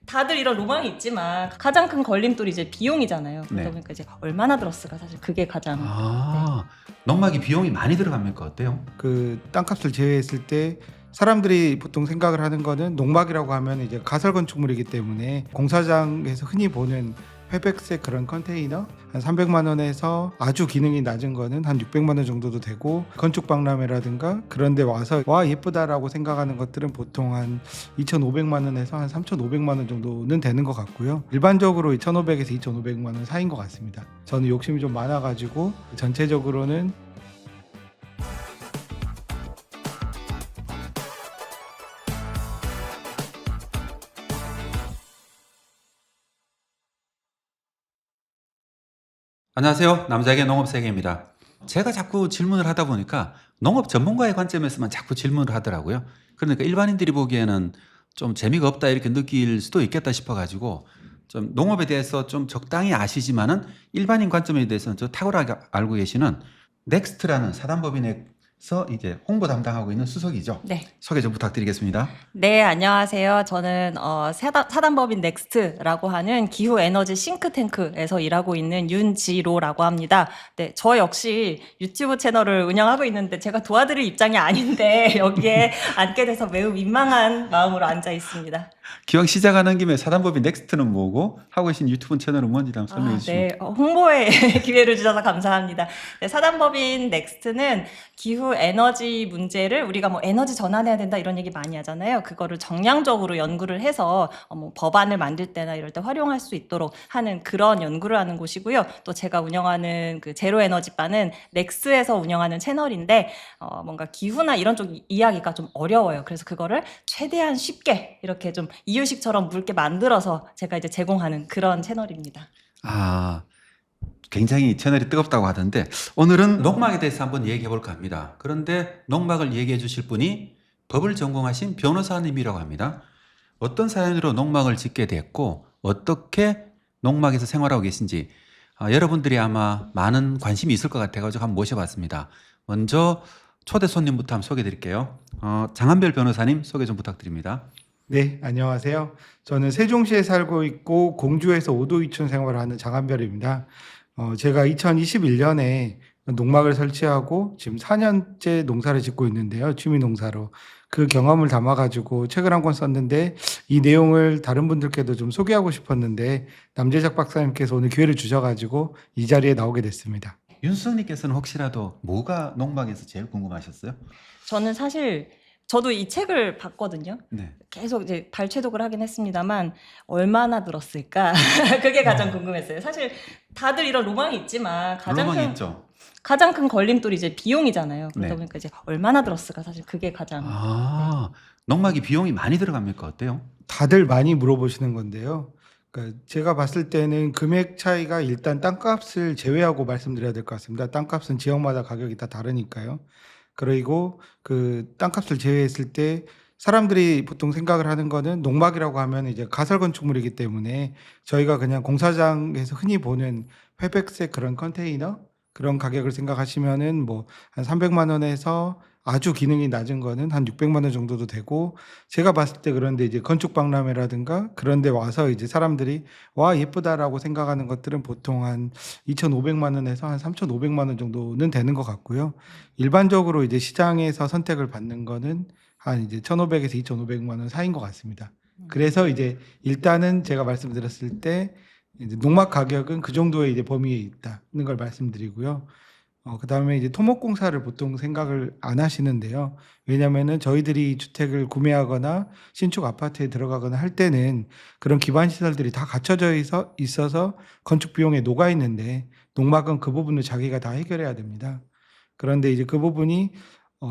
다들 이런 로망이 있지만 가장 큰 걸림돌이 이제 비용이잖아요. 그러다 네. 보니까 이제 얼마나 들었을까 사실 그게 가장 농막이 비용이 많이 들어갑니까? 어때요? 그 땅값을 제외했을 때 사람들이 보통 생각을 하는 거는 농막이라고 하면 이제 가설 건축물이기 때문에 공사장에서 흔히 보는 회백색 그런 컨테이너 한 300만 원에서 아주 기능이 낮은 거는 한 600만 원 정도도 되고, 건축 박람회라든가 그런 데 와서 와 예쁘다라고 생각하는 것들은 보통 한 2,500만 원에서 한 3,500만 원 정도는 되는 것 같고요. 일반적으로 1,500에서 2,500만 원 사이인 것 같습니다. 저는 욕심이 좀 많아가지고 전체적으로는 안녕하세요. 남자에게 농업세계입니다. 제가 자꾸 질문을 하다 보니까 농업 전문가의 관점에서만 자꾸 질문을 하더라고요. 그러니까 일반인들이 보기에는 좀 재미가 없다 이렇게 느낄 수도 있겠다 싶어가지고 좀 농업에 대해서 좀 적당히 아시지만은 일반인 관점에 대해서는 저 탁월하게 알고 계시는 넥스트라는 사단법인에서 이제 홍보 담당하고 있는 수석이죠. 네. 소개 좀 부탁드리겠습니다. 네, 안녕하세요. 저는 사단법인 넥스트라고 하는 기후 에너지 싱크탱크에서 일하고 있는 윤지로라고 합니다. 네, 저 역시 유튜브 채널을 운영하고 있는데 제가 도와드릴 입장이 아닌데 여기에 앉게 돼서 매우 민망한 마음으로 앉아 있습니다. 기왕 시작하는 김에 사단법인 넥스트는 뭐고 하고 계신 유튜브 채널은 뭔지 한번 설명해 주시면. 네, 홍보에 기회를 주셔서 감사합니다. 네, 사단법인 넥스트는 기후 에너지 문제를 우리가 뭐 에너지 전환해야 된다 이런 얘기 많이 하잖아요. 그거를 정량적으로 연구를 해서 뭐 법안을 만들 때나 이럴 때 활용할 수 있도록 하는 그런 연구를 하는 곳이고요. 또 제가 운영하는 그 제로 에너지 바는 넥스에서 운영하는 채널인데 뭔가 기후나 이런 쪽 이야기가 좀 어려워요. 그래서 그거를 최대한 쉽게 이렇게 좀 이유식처럼 묽게 만들어서 제가 이제 제공하는 그런 채널입니다. 아, 굉장히 채널이 뜨겁다고 하던데 오늘은 농막에 대해서 한번 얘기해 볼까 합니다. 그런데 농막을 얘기해 주실 분이 법을 전공하신 변호사님이라고 합니다. 어떤 사연으로 농막을 짓게 됐고 어떻게 농막에서 생활하고 계신지 여러분들이 아마 많은 관심이 있을 것 같아가지고 한번 모셔봤습니다. 먼저 초대 손님부터 한번 소개해 드릴게요. 장한별 변호사님 소개 좀 부탁드립니다. 네, 안녕하세요. 저는 세종시에 살고 있고 공주에서 5도 이촌 생활을 하는 장한별입니다. 제가 2021년에 농막을 설치하고 지금 4년째 농사를 짓고 있는데요. 취미 농사로. 그 경험을 담아가지고 책을 한 권 썼는데 이 내용을 다른 분들께도 좀 소개하고 싶었는데 남재작 박사님께서 오늘 기회를 주셔가지고 이 자리에 나오게 됐습니다. 윤수님께서는 혹시라도 뭐가 농막에서 제일 궁금하셨어요? 저는 사실 저도 이 책을 봤거든요. 네. 계속 이제 발췌독을 하긴 했습니다만 얼마나 들었을까? 그게 가장 궁금했어요. 사실 다들 이런 로망이 있지만 로망이 있죠. 가장 큰 걸림돌이 이제 비용이잖아요. 그러다 네. 보니까 이제 얼마나 들었을까? 사실 그게 가장 농막이 비용이 많이 들어갑니까? 어때요? 다들 많이 물어보시는 건데요. 그러니까 제가 봤을 때는 금액 차이가 일단 땅값을 제외하고 말씀드려야 될 것 같습니다. 땅값은 지역마다 가격이 다 다르니까요. 그리고 그 땅값을 제외했을 때 사람들이 보통 생각을 하는 거는 농막이라고 하면 이제 가설 건축물이기 때문에 저희가 그냥 공사장에서 흔히 보는 회백색 그런 컨테이너 그런 가격을 생각하시면은 뭐 한 300만 원에서 아주 기능이 낮은 거는 한 600만 원 정도도 되고, 제가 봤을 때 그런데 이제 건축 박람회라든가 그런 데 와서 이제 사람들이 와 예쁘다라고 생각하는 것들은 보통 한 2,500만 원에서 한 3,500만 원 정도는 되는 것 같고요. 일반적으로 이제 시장에서 선택을 받는 거는 한 이제 1,500에서 2,500만 원 사이인 것 같습니다. 그래서 이제 일단은 제가 말씀드렸을 때 이제 농막 가격은 그 정도의 이제 범위에 있다는 걸 말씀드리고요. 그다음에 이제 토목공사를 보통 생각을 안 하시는데요. 왜냐면은 저희들이 주택을 구매하거나 신축 아파트에 들어가거나 할 때는 그런 기반 시설들이 다 갖춰져 있어서 건축 비용에 녹아 있는데, 농막은 그 부분을 자기가 다 해결해야 됩니다. 그런데 이제 그 부분이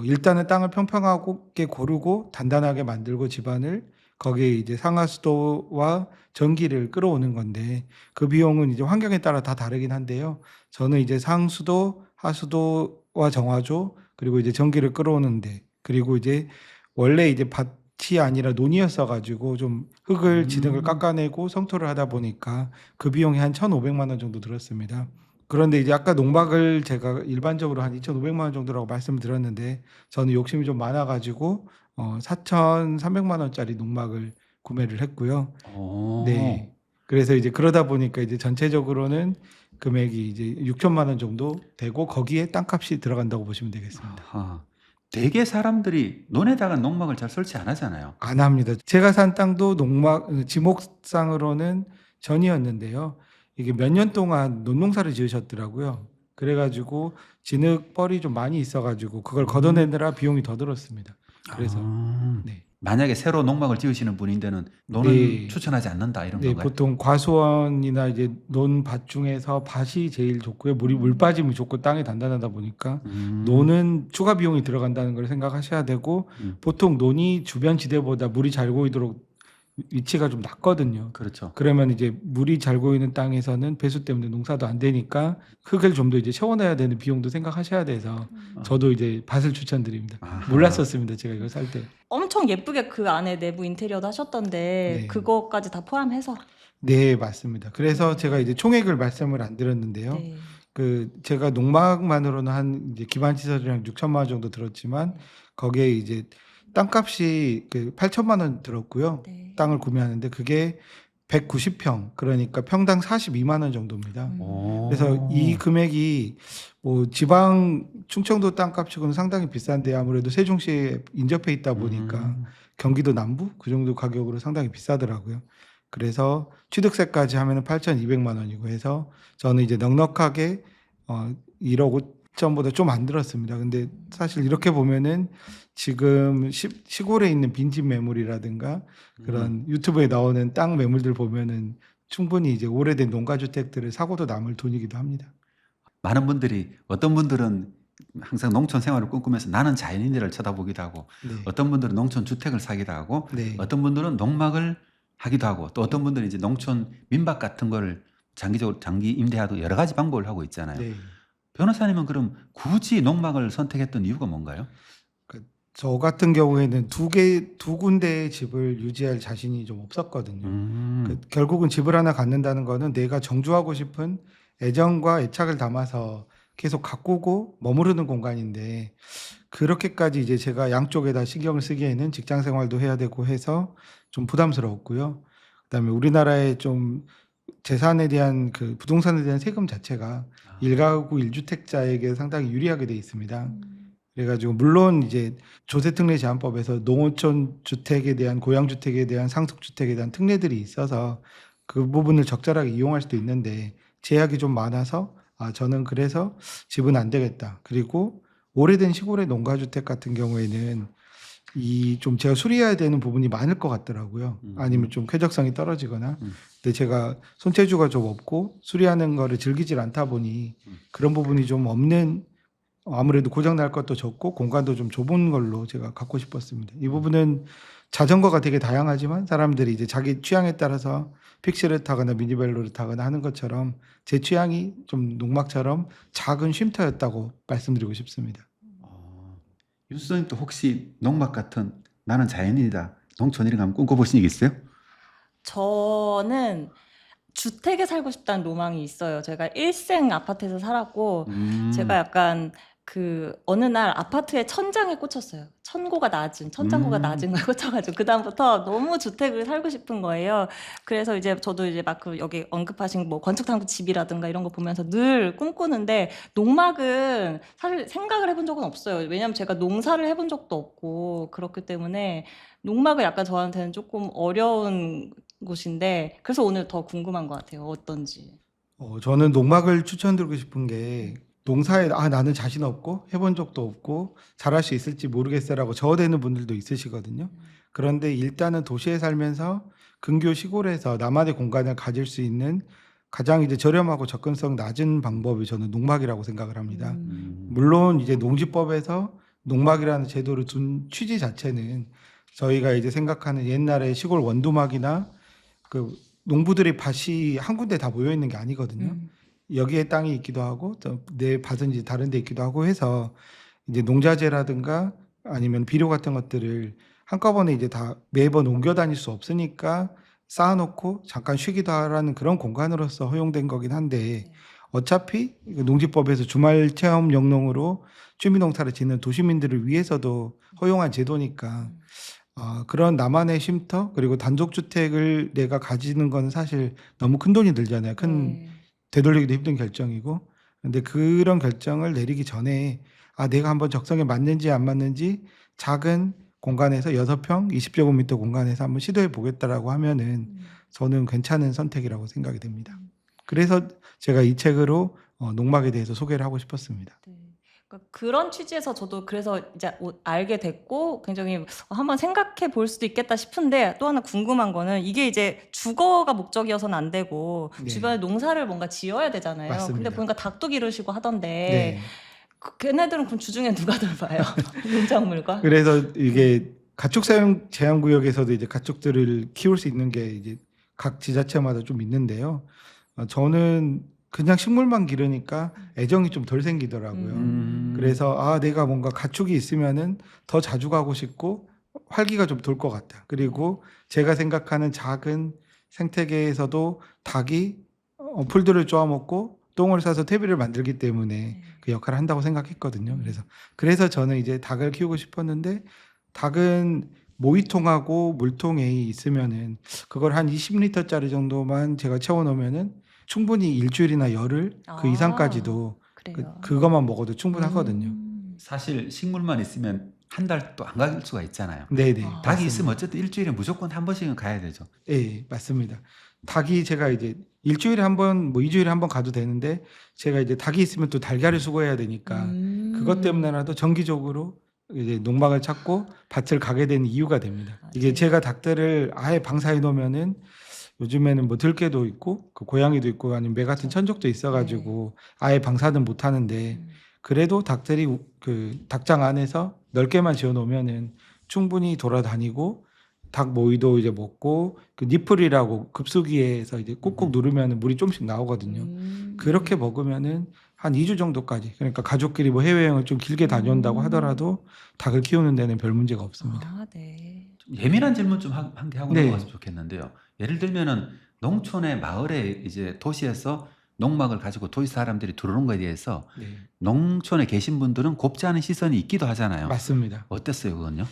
일단은 땅을 평평하게 고르고 단단하게 만들고 집안을 거기에 이제 상하수도와 전기를 끌어오는 건데, 그 비용은 이제 환경에 따라 다 다르긴 한데요. 저는 이제 상수도, 하수도와 정화조, 그리고 이제 전기를 끌어오는데, 그리고 이제 원래 이제 밭이 아니라 논이었어 가지고 좀 흙을 진흙을 깎아내고 성토를 하다 보니까 그 비용이 한 1,500만 원 정도 들었습니다. 그런데 이제 아까 농막을 제가 일반적으로 한 2,500만 원 정도라고 말씀을 드렸는데, 저는 욕심이 좀 많아 가지고 4,300만 원짜리 농막을 구매를 했고요. 오. 네. 그래서 이제 그러다 보니까 이제 전체적으로는 금액이 이제 6천만 원 정도 되고 거기에 땅값이 들어간다고 보시면 되겠습니다. 아하. 대개 사람들이 논에다가 농막을 잘 설치 안 하잖아요. 안 합니다. 제가 산 땅도 지목상으로는 전이었는데요. 이게 몇 년 동안 논농사를 지으셨더라고요. 그래가지고 진흙벌이 좀 많이 있어가지고 그걸 걷어내느라 비용이 더 들었습니다. 그래서 아. 네. 만약에 새로 농막을 지으시는 분인 데는 논은 네. 추천하지 않는다 이런 네, 건가요? 보통 과수원이나 이제 논밭 중에서 밭이 제일 좋고요. 물 빠짐이 좋고 땅이 단단하다 보니까 논은 추가 비용이 들어간다는 걸 생각하셔야 되고 보통 논이 주변 지대보다 물이 잘 고이도록 위치가 좀 낮거든요. 그렇죠. 그러면 이제 물이 잘 고이는 땅에서는 배수 때문에 농사도 안 되니까 흙을 좀 더 이제 채워내야 되는 비용도 생각하셔야 돼서 저도 이제 밭을 추천드립니다. 아하. 몰랐었습니다. 제가 이거 살 때. 엄청 예쁘게 그 안에 내부 인테리어도 하셨던데 네. 그거까지 다 포함해서. 네, 맞습니다. 그래서 제가 이제 총액을 말씀을 안 드렸는데요. 네. 그 제가 농막만으로는 한 이제 기반 시설이랑 6천만 원 정도 들었지만 거기에 이제 땅값이 그 8천만 원 들었고요. 네. 땅을 구매하는데 그게 190평 그러니까 평당 42만 원 정도입니다. 오. 그래서 이 금액이 뭐 지방 충청도 땅값치고는 상당히 비싼데 아무래도 세종시에 인접해 있다 보니까 경기도 남부 그 정도 가격으로 상당히 비싸더라고요. 그래서 취득세까지 하면은 8,200만 원이고 해서 저는 이제 넉넉하게 1억 5천보다 좀 안 들었습니다. 근데 사실 이렇게 보면은 지금 시골에 있는 빈집 매물이라든가 그런 유튜브에 나오는 땅 매물들 보면은 충분히 이제 오래된 농가주택들을 사고도 남을 돈이기도 합니다. 많은 분들이 어떤 분들은 항상 농촌 생활을 꿈꾸면서 나는 자연인들을 쳐다보기도 하고 네. 어떤 분들은 농촌 주택을 사기도 하고 네. 어떤 분들은 농막을 하기도 하고 또 어떤 분들은 이제 농촌 민박 같은 거를 장기 임대하도 여러 가지 방법을 하고 있잖아요. 네. 변호사님은 그럼 굳이 농막을 선택했던 이유가 뭔가요? 저 같은 경우에는 두 군데의 집을 유지할 자신이 좀 없었거든요. 결국은 집을 하나 갖는다는 거는 내가 정주하고 싶은 애정과 애착을 담아서 계속 가꾸고 머무르는 공간인데 그렇게까지 이제 제가 양쪽에다 신경을 쓰기에는 직장 생활도 해야 되고 해서 좀 부담스러웠고요. 그다음에 우리나라의 좀 재산에 대한 그 부동산에 대한 세금 자체가 일가구 1주택자에게 상당히 유리하게 돼 있습니다. 그래가지고 물론 이제 조세특례 제한법에서 농어촌 주택에 대한 고양주택에 대한 상속주택에 대한 특례들이 있어서 그 부분을 적절하게 이용할 수도 있는데 제약이 좀 많아서 저는 그래서 집은 안 되겠다. 그리고 오래된 시골의 농가주택 같은 경우에는 이 좀 제가 수리해야 되는 부분이 많을 것 같더라고요. 아니면 좀 쾌적성이 떨어지거나. 근데 제가 손재주가 좀 없고 수리하는 거를 즐기질 않다 보니 그런 부분이 좀 없는 아무래도 고장 날 것도 적고 공간도 좀 좁은 걸로 제가 갖고 싶었습니다. 이 부분은 자전거가 되게 다양하지만 사람들이 이제 자기 취향에 따라서 픽시를 타거나 미니벨로를 타거나 하는 것처럼 제 취향이 좀 농막처럼 작은 쉼터였다고 말씀드리고 싶습니다. 윤수선님도 혹시 농막 같은 나는 자연인이다 농촌이랑 한번 꿈꿔보신 적 있어요? 저는 주택에 살고 싶다는 로망이 있어요. 제가 일생 아파트에서 살았고 제가 약간 그 어느 날 아파트의 천장에 꽂혔어요. 천장고가 낮은 거에 꽂혀가지고 그다음부터 너무 주택을 살고 싶은 거예요. 그래서 이제 저도 이제 막 그 여기 언급하신 뭐 건축탐구 집이라든가 이런 거 보면서 늘 꿈꾸는데 농막은 사실 생각을 해본 적은 없어요. 왜냐하면 제가 농사를 해본 적도 없고 그렇기 때문에 농막은 약간 저한테는 조금 어려운 곳인데 그래서 오늘 더 궁금한 것 같아요. 어떤지. 저는 농막을 추천드리고 싶은 게 농사에 나는 자신 없고 해본 적도 없고 잘할 수 있을지 모르겠어라고 저어대는 분들도 있으시거든요. 그런데 일단은 도시에 살면서 근교 시골에서 나만의 공간을 가질 수 있는 가장 이제 저렴하고 접근성 낮은 방법이 저는 농막이라고 생각을 합니다. 물론 이제 농지법에서 농막이라는 제도를 둔 취지 자체는 저희가 이제 생각하는 옛날의 시골 원두막이나 그 농부들의 밭이 한 군데 다 모여 있는 게 아니거든요. 여기에 땅이 있기도 하고 또 내 밭은 이제 다른 데 있기도 하고 해서 이제 농자재라든가 아니면 비료 같은 것들을 한꺼번에 이제 다 매번 옮겨 다닐 수 없으니까 쌓아놓고 잠깐 쉬기도 하라는 그런 공간으로서 허용된 거긴 한데 어차피 농지법에서 주말 체험 영농으로 취미농사를 짓는 도시민들을 위해서도 허용한 제도니까 그런 나만의 쉼터 그리고 단독주택을 내가 가지는 건 사실 너무 큰 돈이 들잖아요. 큰 네. 되돌리기도 힘든 결정이고. 근데 그런 결정을 내리기 전에 내가 한번 적성에 맞는지 안 맞는지 작은 공간에서 6평 20제곱미터 공간에서 한번 시도해 보겠다라고 하면은 저는 괜찮은 선택이라고 생각이 됩니다. 그래서 제가 이 책으로 농막에 대해서 소개를 하고 싶었습니다. 네. 그러니까 그런 취지에서 저도 그래서 이제 알게 됐고 굉장히 한번 생각해 볼 수도 있겠다 싶은데 또 하나 궁금한 거는 이게 이제 주거가 목적이어서는 안 되고 네. 주변에 농사를 뭔가 지어야 되잖아요. 근데 맞습니다. 보니까 닭도 기르시고 하던데 네. 걔네들은 그럼 주중에 누가 돌봐요? 농작물과? 그래서 이게 가축 사용 제한 구역에서도 이제 가축들을 키울 수 있는 게 이제 각 지자체마다 좀 있는데요. 저는 그냥 식물만 기르니까 애정이 좀 덜 생기더라고요. 그래서 내가 뭔가 가축이 있으면은 더 자주 가고 싶고 활기가 좀 돌 것 같다. 그리고 제가 생각하는 작은 생태계에서도 닭이 풀들을 쪼아먹고 똥을 싸서 퇴비를 만들기 때문에 그 역할을 한다고 생각했거든요. 그래서 저는 이제 닭을 키우고 싶었는데 닭은 모이통하고 물통에 있으면은 그걸 한 20리터짜리 정도만 제가 채워 놓으면은 충분히 일주일이나 열흘 그 이상까지도 그래요. 그것만 먹어도 충분하거든요. 사실 식물만 있으면 한 달도 안 갈 수가 있잖아요. 네네. 아. 닭이 맞습니다. 있으면 어쨌든 일주일에 무조건 한 번씩은 가야 되죠. 예, 맞습니다. 닭이 제가 이제 일주일에 한 번, 뭐 2주일에 한 번 가도 되는데 제가 이제 닭이 있으면 또 달걀을 수거해야 되니까 그것 때문에라도 정기적으로 이제 농막을 찾고 밭을 가게 된 이유가 됩니다. 이게 제가 닭들을 아예 방사해 놓으면은 요즘에는 뭐 들개도 있고 그 고양이도 있고 아니면 매 같은 천적도 있어가지고 아예 방사는 못 하는데 그래도 닭들이 그 닭장 안에서 넓게만 지어 놓으면은 충분히 돌아다니고 닭 모이도 이제 먹고 그 니플이라고 급수기에서 이제 꾹꾹 누르면 물이 좀씩 나오거든요. 그렇게 먹으면은 한 2주 정도까지 그러니까 가족끼리 뭐 해외여행을 좀 길게 다녀온다고 하더라도 닭을 키우는 데는 별 문제가 없습니다. 아, 네. 좀 예민한 질문 좀 한 개 하고 네. 넘어갔으면 좋겠는데요. 예를 들면은 농촌의 마을에 이제 도시에서 농막을 가지고 도시 사람들이 들어오는 거에 대해서 네. 농촌에 계신 분들은 곱지 않은 시선이 있기도 하잖아요. 맞습니다. 어땠어요, 그건요?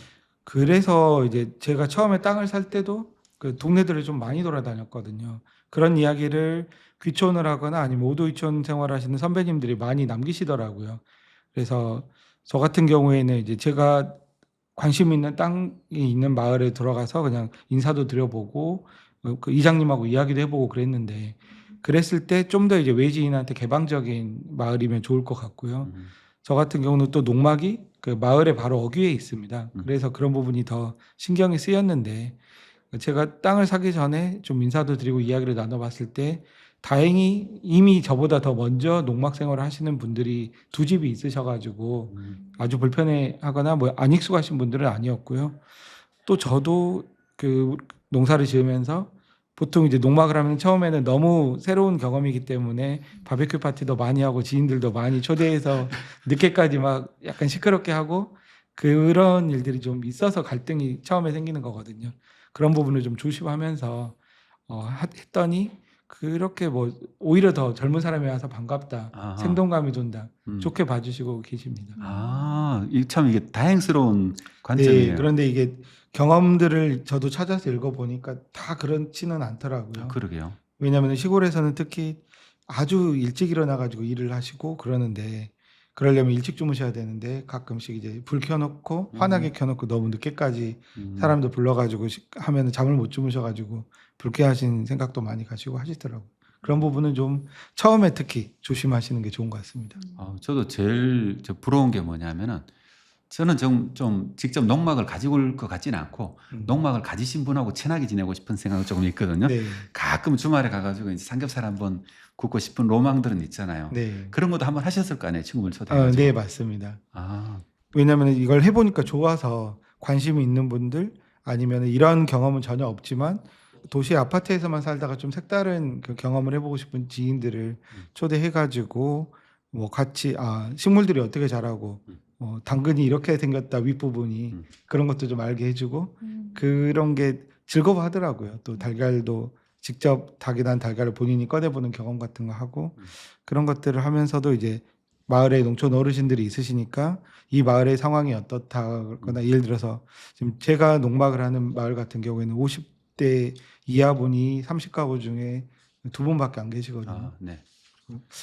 그래서 이제 제가 처음에 땅을 살 때도 그 동네들을 좀 많이 돌아다녔거든요. 그런 이야기를 귀촌을 하거나 아니면 오도이촌 생활하시는 선배님들이 많이 남기시더라고요. 그래서 저 같은 경우에는 이제 제가 관심 있는 땅이 있는 마을에 들어가서 그냥 인사도 드려보고 그 이장님하고 이야기도 해보고 그랬는데 그랬을 때 좀 더 이제 외지인한테 개방적인 마을이면 좋을 것 같고요. 저 같은 경우는 또 농막이 그 마을의 바로 어귀에 있습니다. 그래서 그런 부분이 더 신경이 쓰였는데 제가 땅을 사기 전에 좀 인사도 드리고 이야기를 나눠봤을 때 다행히 이미 저보다 더 먼저 농막 생활을 하시는 분들이 두 집이 있으셔가지고 아주 불편해하거나 뭐 안 익숙하신 분들은 아니었고요. 또 저도 그 농사를 지으면서 보통 이제 농막을 하면 처음에는 너무 새로운 경험이기 때문에 바베큐 파티도 많이 하고 지인들도 많이 초대해서 늦게까지 막 약간 시끄럽게 하고 그런 일들이 좀 있어서 갈등이 처음에 생기는 거거든요. 그런 부분을 좀 조심하면서 했더니 그렇게 뭐 오히려 더 젊은 사람이 와서 반갑다, 아하. 생동감이 돈다, 음. 좋게 봐주시고 계십니다. 참 이게 다행스러운 관점이에요. 네, 그런데 이게 경험들을 저도 찾아서 읽어보니까 다 그렇지는 않더라고요. 그러게요. 왜냐하면 시골에서는 특히 아주 일찍 일어나가지고 일을 하시고 그러는데 그러려면 일찍 주무셔야 되는데 가끔씩 이제 불 켜놓고 환하게 켜놓고 너무 늦게까지 사람들 불러가지고 하면 잠을 못 주무셔가지고 불쾌하신 생각도 많이 가시고 하시더라고요. 그런 부분은 좀 처음에 특히 조심하시는 게 좋은 것 같습니다. 저도 제일 부러운 게 뭐냐면은 저는 좀 직접 농막을 가지고 올 것 같지는 않고 농막을 가지신 분하고 친하게 지내고 싶은 생각이 조금 있거든요. 네, 가끔 주말에 가가지고 이제 삼겹살 한번 굽고 싶은 로망들은 있잖아요. 네, 그런 것도 한번 하셨을 거 아니에요, 친구들 초대해가지고. 네, 맞습니다. 아, 왜냐하면 이걸 해보니까 좋아서 관심이 있는 분들 아니면 이런 경험은 전혀 없지만 도시 아파트에서만 살다가 좀 색다른 그 경험을 해보고 싶은 지인들을 초대해가지고 뭐 같이 식물들이 어떻게 자라고 당근이 이렇게 생겼다 윗부분이 그런 것도 좀 알게 해주고 그런 게 즐거워하더라고요. 또 달걀도 직접 닭이 난 달걀을 본인이 꺼내보는 경험 같은 거 하고 그런 것들을 하면서도 이제 마을에 농촌 어르신들이 있으시니까 이 마을의 상황이 어떻다거나 예를 들어서 지금 제가 농막을 하는 마을 같은 경우에는 50대 이하분이 30가구 중에 2분밖에 안 계시거든요. 아, 네.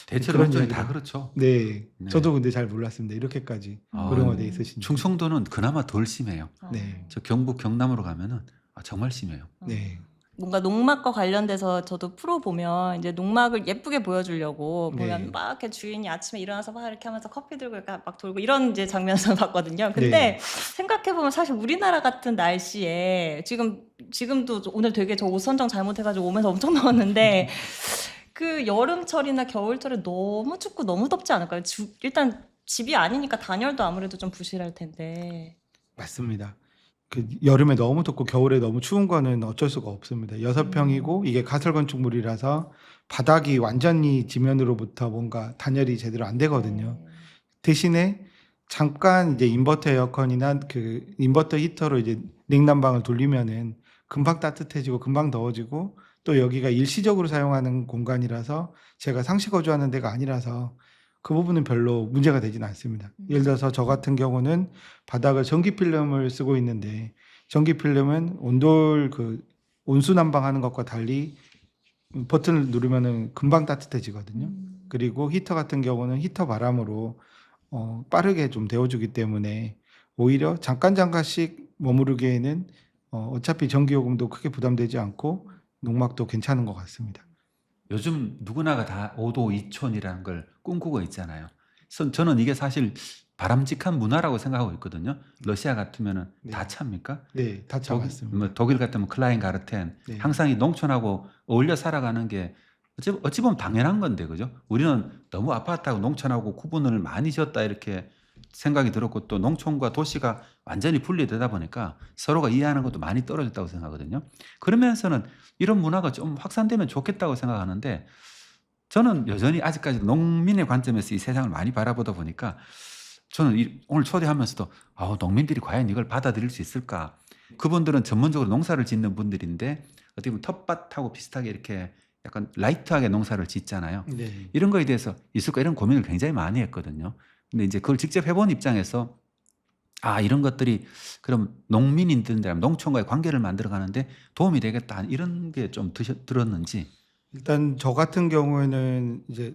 대체로 그런 농촌이 이야기를 다 그렇죠. 네, 네. 저도 근데 잘 몰랐습니다. 이렇게까지 아, 고령화돼 있으신지. 충청도는 그나마 덜 심해요. 네. 저 경북 경남으로 가면은 정말 심해요. 네. 뭔가 농막과 관련돼서 저도 프로 보면 이제 농막을 예쁘게 보여주려고 보면 네. 막 이렇게 주인이 아침에 일어나서 막 이렇게 하면서 커피 들고 이렇게 막 돌고 이런 이제 장면을 봤거든요. 근데 네. 생각해 보면 사실 우리나라 같은 날씨에 지금도 오늘 되게 저 옷 선정 잘못해가지고 오면서 엄청 더웠는데 그 여름철이나 겨울철에 너무 춥고 너무 덥지 않을까요? 일단 집이 아니니까 단열도 아무래도 좀 부실할 텐데. 맞습니다. 그 여름에 너무 덥고 겨울에 너무 추운 거는 어쩔 수가 없습니다. 6평이고 이게 가설 건축물이라서 바닥이 완전히 지면으로부터 뭔가 단열이 제대로 안 되거든요. 대신에 잠깐 이제 인버터 에어컨이나 그 인버터 히터로 이제 냉난방을 돌리면은 금방 따뜻해지고 금방 더워지고 또 여기가 일시적으로 사용하는 공간이라서 제가 상시 거주하는 데가 아니라서 그 부분은 별로 문제가 되진 않습니다. 예를 들어서 저 같은 경우는 바닥을 전기 필름을 쓰고 있는데 전기 필름은 온돌 그 온수 난방하는 것과 달리 버튼을 누르면은 금방 따뜻해지거든요. 그리고 히터 같은 경우는 히터 바람으로 빠르게 좀 데워주기 때문에 오히려 잠깐씩 머무르기에는 어차피 전기요금도 크게 부담되지 않고 농막도 괜찮은 것 같습니다. 요즘 누구나가 다 5도 2촌이라는 걸 꿈꾸고 있잖아요. 저는 이게 사실 바람직한 문화라고 생각하고 있거든요. 러시아 같으면은 네. 다 찹니까? 네, 다 참았습니다. 뭐 독일 같으면 클라인가르텐. 네. 항상 이 농촌하고 어울려 살아가는 게 어찌 보면 당연한 건데, 그죠? 우리는 너무 아파트하고 농촌하고 구분을 많이 지었다 이렇게 생각이 들었고 또 농촌과 도시가 완전히 분리되다 보니까 서로가 이해하는 것도 많이 떨어졌다고 생각하거든요. 그러면서는 이런 문화가 좀 확산되면 좋겠다고 생각하는데 저는 여전히 아직까지 농민의 관점에서 이 세상을 많이 바라보다 보니까 저는 오늘 초대하면서도 농민들이 과연 이걸 받아들일 수 있을까? 그분들은 전문적으로 농사를 짓는 분들인데 어떻게 보면 텃밭하고 비슷하게 이렇게 약간 라이트하게 농사를 짓잖아요. 네. 이런 거에 대해서 있을까 이런 고민을 굉장히 많이 했거든요. 근데 이제 그걸 직접 해본 입장에서 이런 것들이 그럼 농민인들이랑 농촌과의 관계를 만들어가는데 도움이 되겠다 이런 게 좀 들었는지. 일단 저 같은 경우에는 이제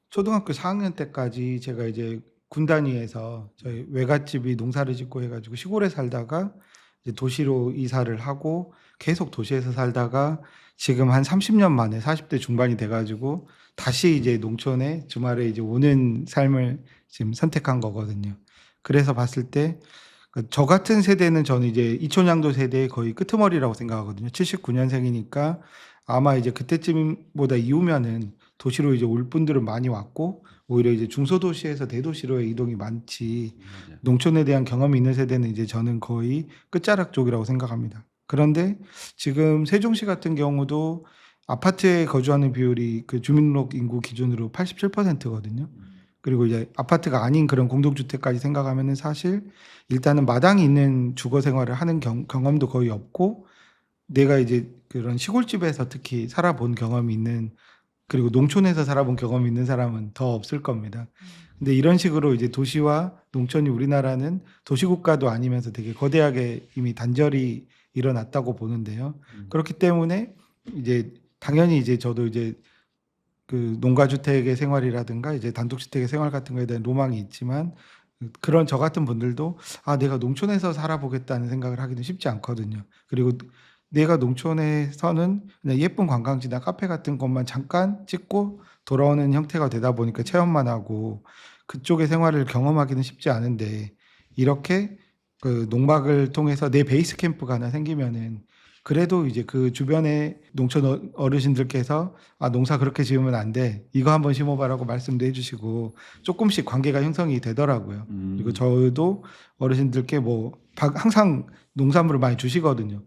초등학교 4학년 때까지 제가 이제 군 단위에서 저희 외갓집이 농사를 짓고 해가지고 시골에 살다가 이제 도시로 이사를 하고 계속 도시에서 살다가 지금 한 30년 만에 40대 중반이 돼가지고 다시 이제 농촌에 주말에 이제 오는 삶을 지금 선택한 거거든요. 그래서 봤을 때 저 같은 세대는 저는 이제 이촌양도 세대의 거의 끄트머리라고 생각하거든요. 79년생이니까 아마 이제 그때쯤보다 이후면은 도시로 이제 올 분들은 많이 왔고 오히려 이제 중소도시에서 대도시로의 이동이 많지 농촌에 대한 경험이 있는 세대는 이제 저는 거의 끝자락 쪽이라고 생각합니다. 그런데 지금 세종시 같은 경우도 아파트에 거주하는 비율이 그 주민등록 인구 기준으로 87%거든요. 그리고 이제 아파트가 아닌 그런 공동주택까지 생각하면은 사실 일단은 마당이 있는 주거 생활을 하는 경험도 거의 없고 내가 이제 그런 시골집에서 특히 살아본 경험이 있는 그리고 농촌에서 살아본 경험이 있는 사람은 더 없을 겁니다. 근데 이런 식으로 이제 도시와 농촌이 우리나라는 도시국가도 아니면서 되게 거대하게 이미 단절이 일어났다고 보는데요. 그렇기 때문에 이제 당연히 이제 저도 이제 그 농가주택의 생활이라든가 이제 단독주택의 생활 같은 거에 대한 로망이 있지만 그런 저 같은 분들도 내가 농촌에서 살아보겠다는 생각을 하기는 쉽지 않거든요. 그리고 내가 농촌에서는 그냥 예쁜 관광지나 카페 같은 것만 잠깐 찍고 돌아오는 형태가 되다 보니까 체험만 하고 그쪽의 생활을 경험하기는 쉽지 않은데 이렇게 그 농막을 통해서 내 베이스 캠프가 하나 생기면은 그래도 이제 그 주변에 농촌 어르신들께서 농사 그렇게 지으면 안 돼. 이거 한번 심어봐라고 말씀도 해주시고 조금씩 관계가 형성이 되더라고요. 그리고 저도 어르신들께 항상 농산물을 많이 주시거든요.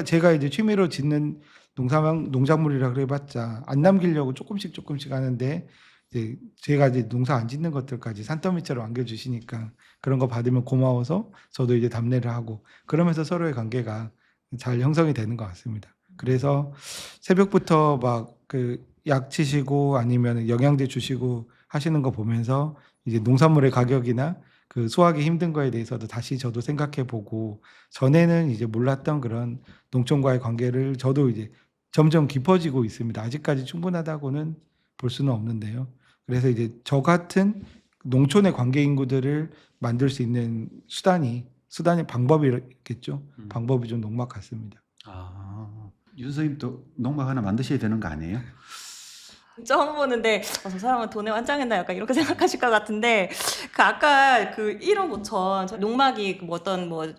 제가 이제 취미로 짓는 농작물이라 그래봤자 안 남기려고 조금씩 하는데 이제 제가 이제 농사 안 짓는 것들까지 산더미처럼 안겨주시니까 그런 거 받으면 고마워서 저도 이제 답례를 하고 그러면서 서로의 관계가 잘 형성이 되는 것 같습니다. 그래서 새벽부터 막 그 약 치시고 아니면 영양제 주시고 하시는 거 보면서 이제 농산물의 가격이나 그 수확이 힘든 거에 대해서도 다시 저도 생각해 보고 전에는 이제 몰랐던 그런 농촌과의 관계를 저도 이제 점점 깊어지고 있습니다. 아직까지 충분하다고는 볼 수는 없는데요. 그래서 이제 저 같은 농촌의 관계 인구들을 만들 수 있는 수단이 방법이겠죠. 방법이 좀 농막 같습니다. 윤 선생님도 농막 하나 만드셔야 되는 거 아니에요? 처음 보는데 저 사람은 돈에 환장했나 약간 이렇게 생각하실 것 같은데 그 아까 그 1억 5천 농막이 뭐 어떤 뭐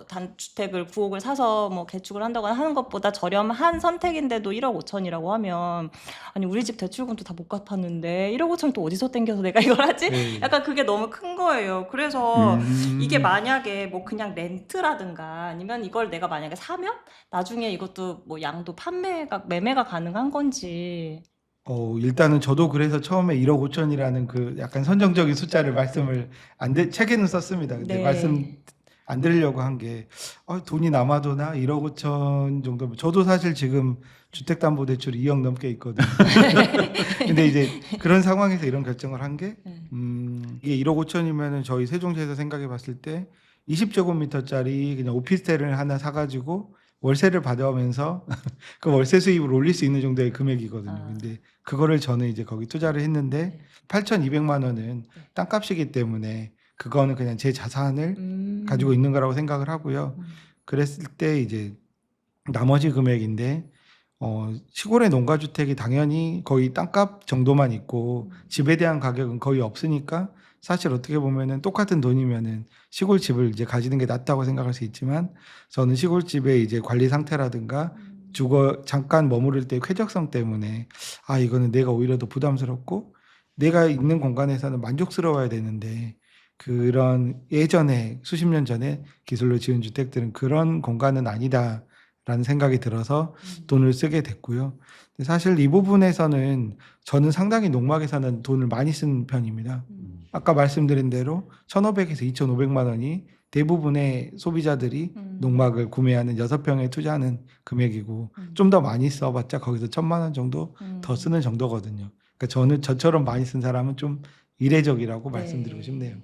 단주택을 구옥을 사서 뭐 개축을 한다거나 하는 것보다 저렴한 선택인데도 1억 5천이라고 하면 아니 우리 집 대출금도 다 못 갚았는데 1억 5천 또 어디서 땡겨서 내가 이걸 하지? 네. 약간 그게 너무 큰 거예요. 그래서 음. 이게 만약에 뭐 그냥 렌트라든가 아니면 이걸 내가 만약에 사면 나중에 이것도 뭐 양도 매매가 가능한 건지. 일단은 저도 그래서 처음에 1억 5천이라는 그 약간 선정적인 숫자를 말씀을 책에는 썼습니다. 근데 네. 말씀 안 드리려고 한 게 돈이 남아도나 1억 5천 정도면 저도 사실 지금 주택담보대출이 2억 넘게 있거든요. 근데 이제 그런 상황에서 이런 결정을 한 게 이게 1억 5천이면은 저희 세종시에서 생각해 봤을 때 20제곱미터짜리 그냥 오피스텔을 하나 사가지고 월세를 받아오면서 그 월세 수입을 올릴 수 있는 정도의 금액이거든요. 아. 근데 그거를 저는 이제 거기 투자를 했는데 8,200만 원은 땅값이기 때문에 그거는 그냥 제 자산을 가지고 있는 거라고 생각을 하고요. 그랬을 때 이제 나머지 금액인데 시골의 농가주택이 당연히 거의 땅값 정도만 있고 집에 대한 가격은 거의 없으니까 사실 어떻게 보면은 똑같은 돈이면은 시골 집을 이제 가지는 게 낫다고 생각할 수 있지만 저는 시골 집의 이제 관리 상태라든가 잠깐 머무를 때 쾌적성 때문에 이거는 내가 오히려 더 부담스럽고 내가 있는 공간에서는 만족스러워야 되는데 그런 예전에 수십 년 전에 기술로 지은 주택들은 그런 공간은 아니다라는 생각이 들어서 돈을 쓰게 됐고요. 근데 사실 이 부분에서는 저는 상당히 농막에서는 돈을 많이 쓴 편입니다. 아까 말씀드린 대로 1,500에서 2,500만 원이 대부분의 소비자들이 농막을 구매하는 6평에 투자하는 금액이고 좀 더 많이 써봤자 거기서 1,000만 원 정도 더 쓰는 정도거든요. 그러니까 저처럼 많이 쓴 사람은 좀 이례적이라고 네. 말씀드리고 싶네요.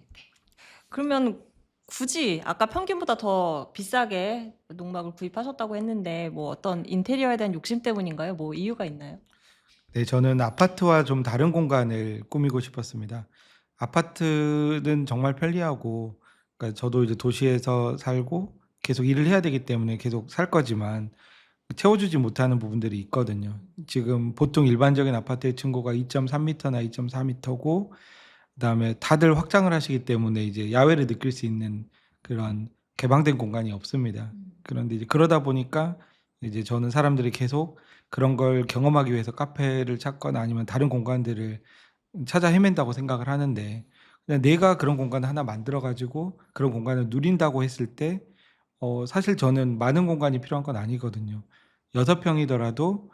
그러면 굳이 아까 평균보다 더 비싸게 농막을 구입하셨다고 했는데 뭐 어떤 인테리어에 대한 욕심 때문인가요? 뭐 이유가 있나요? 네, 저는 아파트와 좀 다른 공간을 꾸미고 싶었습니다. 아파트는 정말 편리하고, 그러니까 저도 이제 도시에서 살고 계속 일을 해야 되기 때문에 계속 살 거지만 채워주지 못하는 부분들이 있거든요. 지금 보통 일반적인 아파트의 층고가 2.3m나 2.4m고, 그다음에 다들 확장을 하시기 때문에 이제 야외를 느낄 수 있는 그런 개방된 공간이 없습니다. 그런데 이제 그러다 보니까 이제 저는 사람들이 계속 그런 걸 경험하기 위해서 카페를 찾거나 아니면 다른 공간들을 찾아 헤맨다고 생각을 하는데 그냥 내가 그런 공간을 하나 만들어 가지고 그런 공간을 누린다고 했을 때 사실 저는 많은 공간이 필요한 건 아니거든요. 6평이더라도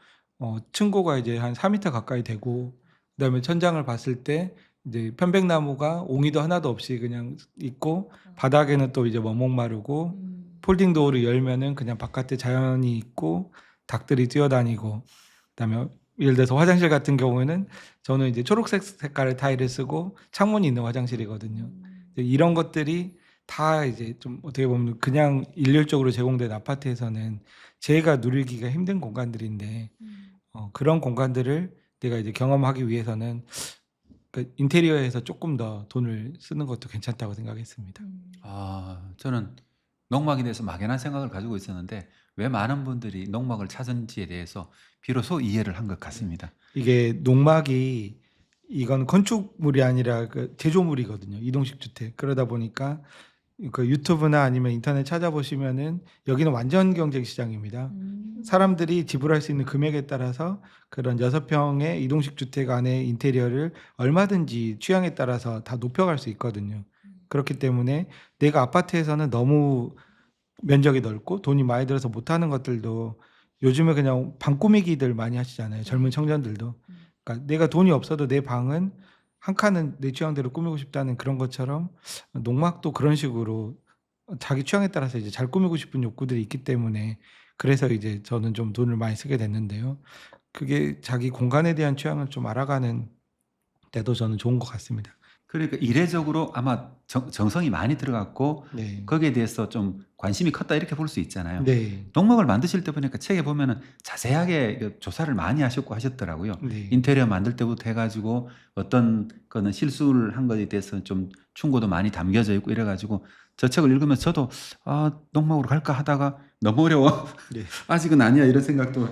층고가 이제 한 4m 가까이 되고 그다음에 천장을 봤을 때 이제 편백나무가 옹이도 하나도 없이 그냥 있고 바닥에는 또 이제 원목 마르고 폴딩 도어를 열면은 그냥 바깥에 자연이 있고 닭들이 뛰어다니고 그다음에 예를 들어서 화장실 같은 경우에는 저는 이제 초록색 색깔의 타일을 쓰고 창문이 있는 화장실이거든요. 이제 이런 것들이 다 이제 좀 어떻게 보면 그냥 일률적으로 제공된 아파트에서는 제가 누리기가 힘든 공간들인데 그런 공간들을 내가 이제 경험하기 위해서는 그 인테리어에서 조금 더 돈을 쓰는 것도 괜찮다고 생각했습니다. 저는 농막에 대해서 막연한 생각을 가지고 있었는데 왜 많은 분들이 농막을 찾은지에 대해서 비로소 이해를 한 것 같습니다. 이게 농막이 이건 건축물이 아니라 그 제조물이거든요. 이동식 주택. 그러다 보니까 그 유튜브나 아니면 인터넷 찾아보시면은 여기는 완전 경쟁 시장입니다. 사람들이 지불할 수 있는 금액에 따라서 그런 6평의 이동식 주택 안에 인테리어를 얼마든지 취향에 따라서 다 높여갈 수 있거든요. 그렇기 때문에 내가 아파트에서는 너무 면적이 넓고 돈이 많이 들어서 못하는 것들도 요즘에 그냥 방 꾸미기들 많이 하시잖아요. 젊은 청년들도. 그러니까 내가 돈이 없어도 내 방은 한 칸은 내 취향대로 꾸미고 싶다는 그런 것처럼 농막도 그런 식으로 자기 취향에 따라서 이제 잘 꾸미고 싶은 욕구들이 있기 때문에 그래서 이제 저는 좀 돈을 많이 쓰게 됐는데요. 그게 자기 공간에 대한 취향을 좀 알아가는 데도 저는 좋은 것 같습니다. 그러니까 이례적으로 아마 정성이 많이 들어갔고 네. 거기에 대해서 좀 관심이 컸다 이렇게 볼 수 있잖아요. 네. 농막을 만드실 때 보니까 책에 보면은 자세하게 그 조사를 많이 하셨고 하셨더라고요. 네. 인테리어 만들 때부터 해가지고 어떤 거는 실수를 한 것에 대해서 좀 충고도 많이 담겨져 있고 이래가지고 저 책을 읽으면서 저도 농막으로 갈까 하다가 너무 어려워. 네. 아직은 아니야 이런 생각도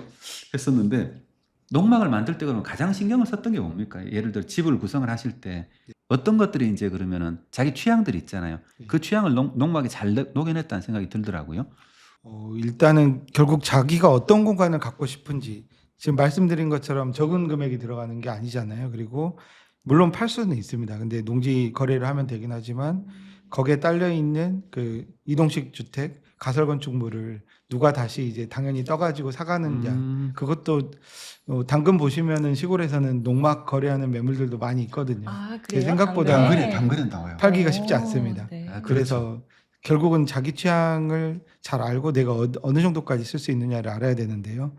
했었는데 농막을 만들 때 그러면 가장 신경을 썼던 게 뭡니까? 예를 들어 집을 구성을 하실 때 어떤 것들이 이제 그러면은 자기 취향들이 있잖아요. 그 취향을 농막에 잘 녹여냈다는 생각이 들더라고요. 일단은 결국 자기가 어떤 공간을 갖고 싶은지 지금 말씀드린 것처럼 적은 금액이 들어가는 게 아니잖아요. 그리고 물론 팔 수는 있습니다. 근데 농지 거래를 하면 되긴 하지만 거기에 딸려 있는 그 이동식 주택 가설 건축물을 누가 다시 이제 당연히 떠가지고 사가느냐 그것도 당근 보시면은 시골에서는 농막 거래하는 매물들도 많이 있거든요. 아, 제 그래요? 생각보다 당근에? 당근에 나와요. 팔기가 쉽지 않습니다. 네. 아, 그래서 결국은 자기 취향을 잘 알고 내가 어느 정도까지 쓸 수 있느냐를 알아야 되는데요.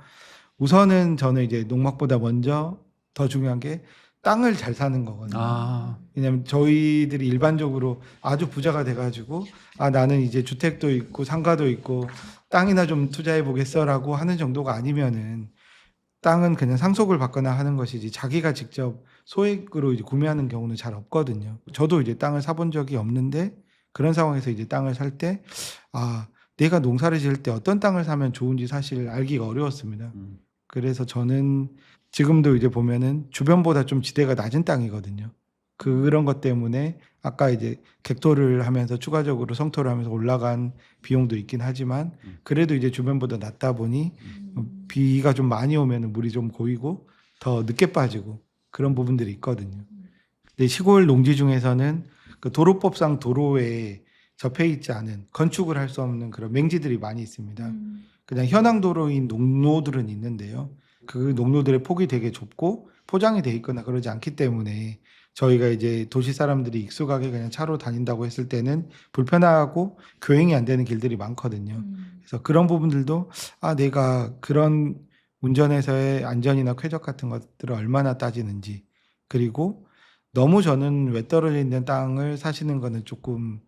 우선은 저는 이제 농막보다 먼저 더 중요한 게 땅을 잘 사는 거거든요. 왜냐하면 저희들이 일반적으로 아주 부자가 돼가지고 나는 이제 주택도 있고 상가도 있고 땅이나 좀 투자해 보겠어라고 하는 정도가 아니면은 땅은 그냥 상속을 받거나 하는 것이지 자기가 직접 소액으로 이제 구매하는 경우는 잘 없거든요. 저도 이제 땅을 사본 적이 없는데 그런 상황에서 이제 땅을 살 때 내가 농사를 지을 때 어떤 땅을 사면 좋은지 사실 알기가 어려웠습니다. 그래서 저는 지금도 이제 보면은 주변보다 좀 지대가 낮은 땅이거든요. 그런 것 때문에 아까 이제 객토를 하면서 추가적으로 성토를 하면서 올라간 비용도 있긴 하지만 그래도 이제 주변보다 낮다 보니 비가 좀 많이 오면은 물이 좀 고이고 더 늦게 빠지고 그런 부분들이 있거든요. 근데 시골 농지 중에서는 그 도로법상 도로에 접해 있지 않은 건축을 할 수 없는 그런 맹지들이 많이 있습니다. 그냥 현황 도로인 농로들은 있는데요. 그 농로들의 폭이 되게 좁고 포장이 돼 있거나 그러지 않기 때문에 저희가 이제 도시 사람들이 익숙하게 그냥 차로 다닌다고 했을 때는 불편하고 교행이 안 되는 길들이 많거든요. 그래서 그런 부분들도 내가 그런 운전에서의 안전이나 쾌적 같은 것들을 얼마나 따지는지 그리고 너무 저는 외떨어져 있는 땅을 사시는 거는 조금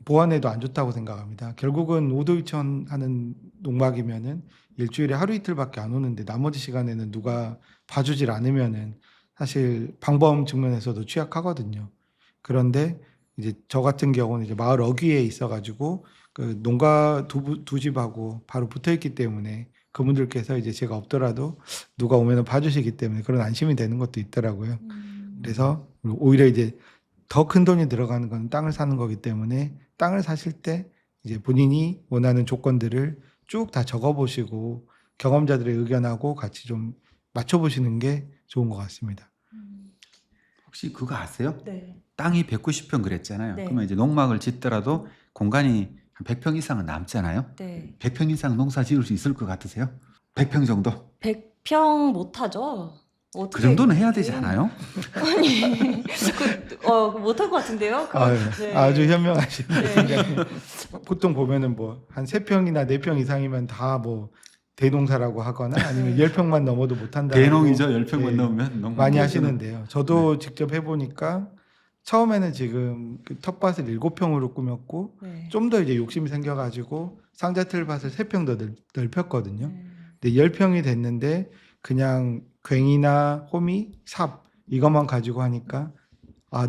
보안에도 안 좋다고 생각합니다. 결국은 오도이천 하는 농막이면은 일주일에 하루 이틀밖에 안 오는데 나머지 시간에는 누가 봐주질 않으면은 사실 방범 측면에서도 취약하거든요. 그런데 이제 저 같은 경우는 이제 마을 어귀에 있어가지고 그 농가 두 집하고 바로 붙어 있기 때문에 그분들께서 이제 제가 없더라도 누가 오면 봐주시기 때문에 그런 안심이 되는 것도 있더라고요. 그래서 오히려 이제 더 큰 돈이 들어가는 건 땅을 사는 거기 때문에 땅을 사실 때 이제 본인이 원하는 조건들을 쭉 다 적어보시고 경험자들의 의견하고 같이 좀 맞춰보시는 게 좋은 것 같습니다. 혹시 그거 아세요? 네. 땅이 190평 그랬잖아요. 네. 그러면 이제 농막을 짓더라도 공간이 한 100평 이상은 남잖아요. 네. 100평 이상 농사 지을 수 있을 것 같으세요? 100평 정도? 100평 못하죠. 그 정도는 해야 되지 않아요? 아니, 못할 것 같은데요? 네. 아주 현명하시네요. 네. 보통 보면은 뭐 한 3평이나 4평 이상이면 다 뭐 대농사라고 하거나 아니면 10평만 넘어도 못한다. 대농이죠. 10평만 네. 넘으면 농 많이 하시는데요. 저도 직접 해보니까 처음에는 지금 그 텃밭을 7평으로 꾸몄고 네. 좀 더 이제 욕심이 생겨가지고 상자틀밭을 3평 더 넓혔거든요. 네. 근데 10평이 됐는데 그냥 괭이나 호미, 삽 이것만 가지고 하니까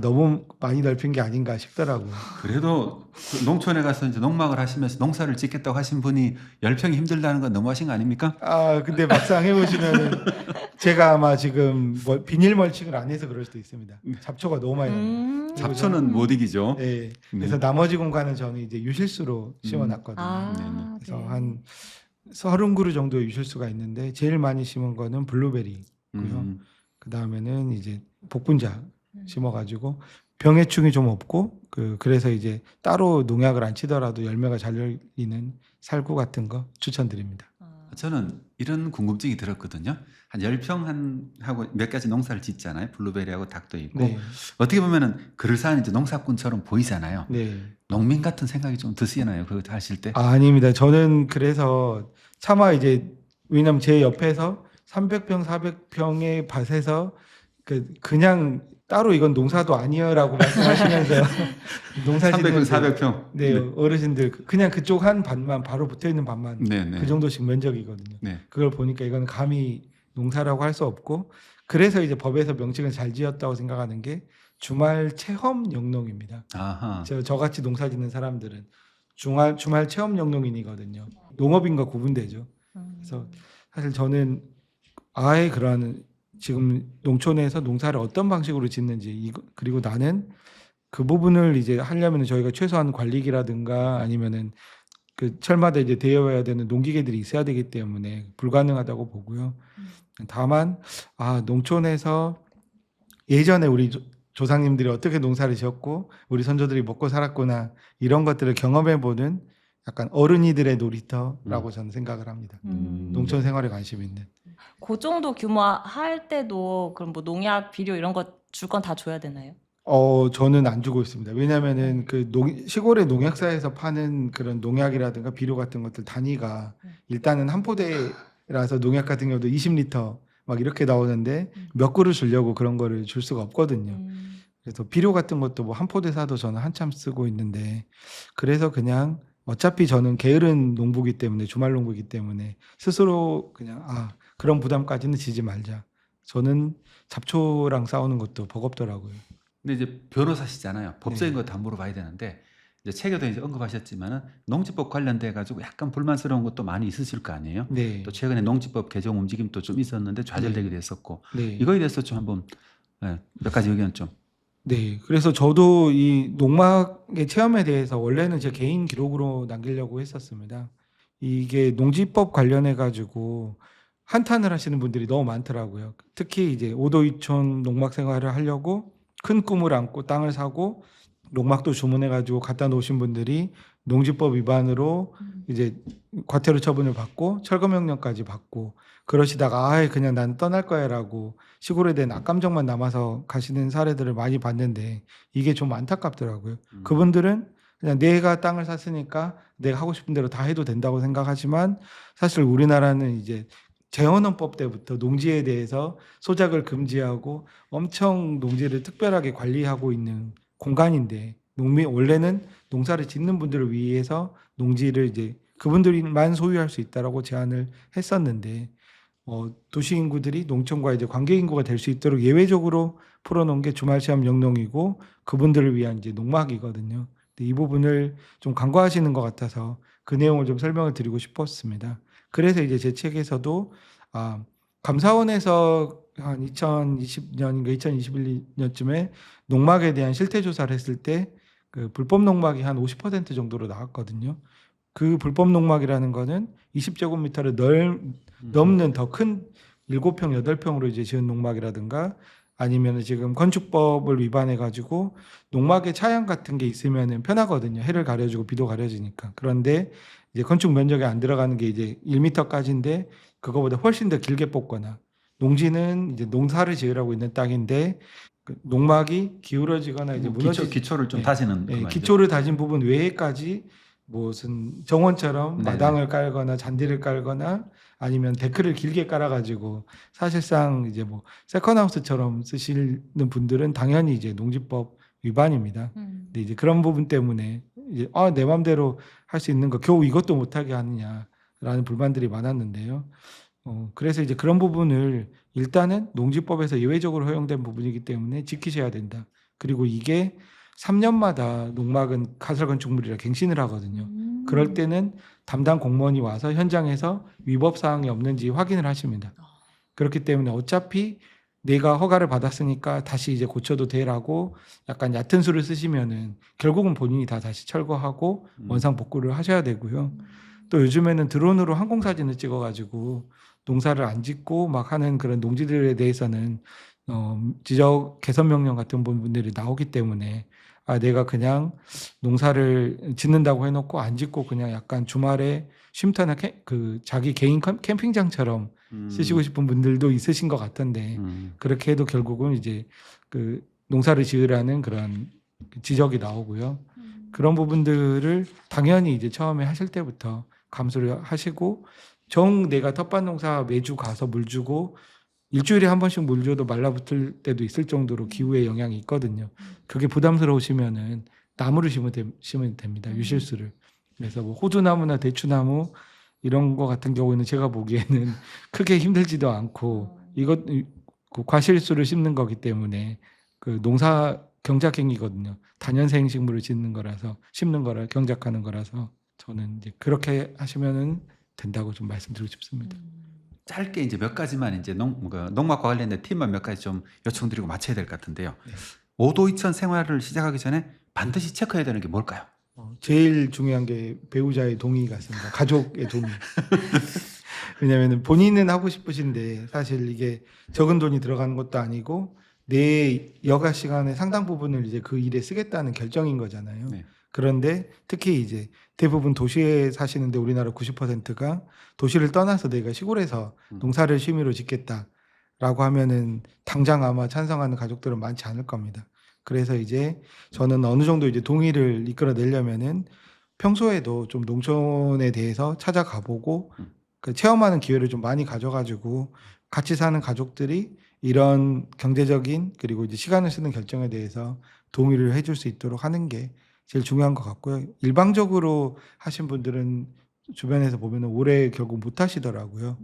너무 많이 넓힌 게 아닌가 싶더라고요. 그래도 그 농촌에 가서 이제 농막을 하시면서 농사를 짓겠다고 하신 분이 10평이 힘들다는 건 너무하신 거 아닙니까? 근데 막상 해보시면은 제가 아마 지금 비닐 멀칭을 안 해서 그럴 수도 있습니다. 잡초가 너무 많이 나요. 잡초는 못 이기죠. 네. 그래서 나머지 공간은 저는 이제 유실수로 심어놨거든요. 그래서 네. 한 30그루 정도의 유실수가 있는데 제일 많이 심은 거는 블루베리고요. 그 다음에는 이제 복분자 심어가지고 병해충이 좀 없고 그래서 이제 따로 농약을 안 치더라도 열매가 잘 열리는 살구 같은 거 추천드립니다. 저는 이런 궁금증이 들었거든요. 한 10평 하고 몇 가지 농사를 짓잖아요. 블루베리하고 닭도 있고. 네. 어떻게 보면은 그럴싸한 이제 농사꾼처럼 보이잖아요. 네. 농민 같은 생각이 좀 드시나요? 그거 하실 때? 아닙니다. 저는 그래서 차마 이제 왜냐면 제 옆에서 300평, 400평의 밭에서 그냥 따로 이건 농사도 아니여라고 말씀하시면서 농사 300평, 짓는 400평. 네, 어르신들 그냥 그쪽 한 반만 바로 붙어 있는 반만 네, 네. 그 정도씩 면적이거든요. 네. 그걸 보니까 이건 감히 농사라고 할 수 없고 그래서 이제 법에서 명칭을 잘 지었다고 생각하는 게 주말 체험 영농입니다. 아하. 저같이 농사 짓는 사람들은 주말 체험 영농인이거든요. 농업인과 구분되죠. 그래서 사실 저는 아예 그러한 지금 농촌에서 농사를 어떤 방식으로 짓는지 그리고 나는 그 부분을 이제 하려면 저희가 최소한 관리기라든가 아니면은 그 철마다 이제 대여해야 되는 농기계들이 있어야 되기 때문에 불가능하다고 보고요. 다만 농촌에서 예전에 우리 조상님들이 어떻게 농사를 지었고 우리 선조들이 먹고 살았구나 이런 것들을 경험해보는 약간 어른이들의 놀이터라고 저는 생각을 합니다. 농촌 생활에 관심 있는. 그 정도 규모 할 때도 그럼 뭐 농약, 비료 이런 거 줄 건 다 줘야 되나요? 저는 안 주고 있습니다. 왜냐면은 시골의 농약사에서 파는 그런 농약이라든가 비료 같은 것들 단위가 일단은 한 포대라서 농약 같은 경우도 20리터 막 이렇게 나오는데 몇 그루 주려고 그런 거를 줄 수가 없거든요. 그래서 비료 같은 것도 뭐 한 포대 사도 저는 한참 쓰고 있는데 그래서 그냥 어차피 저는 게으른 농부기 때문에 주말 농부기 때문에 스스로 그냥 그런 부담까지는 지지 말자. 저는 잡초랑 싸우는 것도 버겁더라고요. 근데 이제 변호사시잖아요. 법적인 네. 거 다 물어봐야 되는데 이제 책에도 이제 언급하셨지만은 농지법 관련돼 가지고 약간 불만스러운 것도 많이 있으실 거 아니에요. 네. 또 최근에 농지법 개정 움직임도 좀 있었는데 좌절되기도 했었고 네. 이거에 대해서 좀 한번 몇 가지 의견 좀. 네. 그래서 저도 이 농막의 체험에 대해서 원래는 제 개인 기록으로 남기려고 했었습니다. 이게 농지법 관련해 가지고 한탄을 하시는 분들이 너무 많더라고요. 특히 이제 오도이촌 농막 생활을 하려고 큰 꿈을 안고 땅을 사고 농막도 주문해 가지고 갖다 놓으신 분들이 농지법 위반으로 이제 과태료 처분을 받고 철거명령까지 받고 그러시다가 그냥 난 떠날 거야라고 시골에 대한 악감정만 남아서 가시는 사례들을 많이 봤는데 이게 좀 안타깝더라고요. 그분들은 그냥 내가 땅을 샀으니까 내가 하고 싶은 대로 다 해도 된다고 생각하지만 사실 우리나라는 이제 재헌헌법 때부터 농지에 대해서 소작을 금지하고 엄청 농지를 특별하게 관리하고 있는 공간인데 원래는 농사를 짓는 분들을 위해서 농지를 이제 그분들만 소유할 수 있다라고 제안을 했었는데 도시 인구들이 농촌과 이제 관계 인구가 될 수 있도록 예외적으로 풀어놓은 게 주말 체험 영농이고 그분들을 위한 이제 농막이거든요. 근데 이 부분을 좀 간과하시는 것 같아서 그 내용을 좀 설명을 드리고 싶었습니다. 그래서 이제 제 책에서도 감사원에서 한 2020년인가 2021년쯤에 농막에 대한 실태 조사를 했을 때 그 불법 농막이 한 50% 정도로 나왔거든요. 그 불법 농막이라는 거는 20제곱미터를 넘는 더 큰 7평, 8평으로 이제 지은 농막이라든가 아니면 지금 건축법을 위반해 가지고 농막에 차양 같은 게 있으면은 편하거든요. 해를 가려주고 비도 가려지니까. 그런데 이제 건축 면적에 안 들어가는 게 이제 1m까지인데 그거보다 훨씬 더 길게 뽑거나 농지는 이제 농사를 지으라고 있는 땅인데 그 농막이 기울어지거나 이제 기초를 좀 다지는 그 말이죠. 기초를 다진 부분 외에까지 무슨 정원처럼 네네. 마당을 깔거나 잔디를 깔거나 아니면 데크를 길게 깔아가지고 사실상 이제 뭐 세컨하우스처럼 쓰시는 분들은 당연히 이제 농지법 위반입니다. 근데 이제 그런 부분 때문에 이제 내 마음대로 할 수 있는 거 겨우 이것도 못하게 하느냐라는 불만들이 많았는데요. 그래서 이제 그런 부분을 일단은 농지법에서 예외적으로 허용된 부분이기 때문에 지키셔야 된다. 그리고 이게 3년마다 농막은 가설건축물이라 갱신을 하거든요. 그럴 때는 담당 공무원이 와서 현장에서 위법 사항이 없는지 확인을 하십니다. 그렇기 때문에 어차피 내가 허가를 받았으니까 다시 이제 고쳐도 되라고 약간 얕은 수를 쓰시면은 결국은 본인이 다 다시 철거하고 원상 복구를 하셔야 되고요. 또 요즘에는 드론으로 항공 사진을 찍어가지고 농사를 안 짓고 막 하는 그런 농지들에 대해서는 지적 개선 명령 같은 부분들이 나오기 때문에 내가 그냥 농사를 짓는다고 해놓고 안 짓고 그냥 약간 주말에 쉼터나 자기 개인 캠핑장처럼 쓰시고 싶은 분들도 있으신 것 같던데 그렇게 해도 결국은 이제 그 농사를 지으라는 그런 지적이 나오고요. 그런 부분들을 당연히 이제 처음에 하실 때부터 감수를 하시고 내가 텃밭 농사 매주 가서 물 주고 일주일에 한 번씩 물 줘도 말라붙을 때도 있을 정도로 기후의 영향이 있거든요. 그게 부담스러우시면은 나무를 심으면 됩니다. 유실수를. 그래서 뭐 호두나무나 대추나무 이런 거 같은 경우에는 제가 보기에는 크게 힘들지도 않고 이것 그 과실수를 심는 거기 때문에 그 농사 경작행위거든요. 다년생 식물을 심는 거라 경작하는 거라서 저는 이제 그렇게 하시면은 된다고 좀 말씀드리고 싶습니다. 짧게 이제 몇 가지만 이제 농막과 관련된 팁만 몇 가지 좀 요청드리고 마쳐야 될 것 같은데요. 네. 5도 2000 생활을 시작하기 전에 반드시 체크해야 되는 게 뭘까요? 제일 중요한 게 배우자의 동의 같습니다. 가족의 동의. 왜냐하면 본인은 하고 싶으신데 사실 이게 적은 돈이 들어가는 것도 아니고 내 여가 시간의 상당 부분을 이제 그 일에 쓰겠다는 결정인 거잖아요. 네. 그런데 특히 이제 대부분 도시에 사시는데 우리나라 90%가 도시를 떠나서 내가 시골에서 농사를 취미로 짓겠다라고 하면은 당장 아마 찬성하는 가족들은 많지 않을 겁니다. 그래서 이제 저는 어느 정도 이제 동의를 이끌어내려면은 평소에도 좀 농촌에 대해서 찾아가 보고 그 체험하는 기회를 좀 많이 가져가지고 같이 사는 가족들이 이런 경제적인 그리고 이제 시간을 쓰는 결정에 대해서 동의를 해줄 수 있도록 하는 게 제일 중요한 것 같고요. 일방적으로 하신 분들은 주변에서 보면은 오래 결국 못 하시더라고요.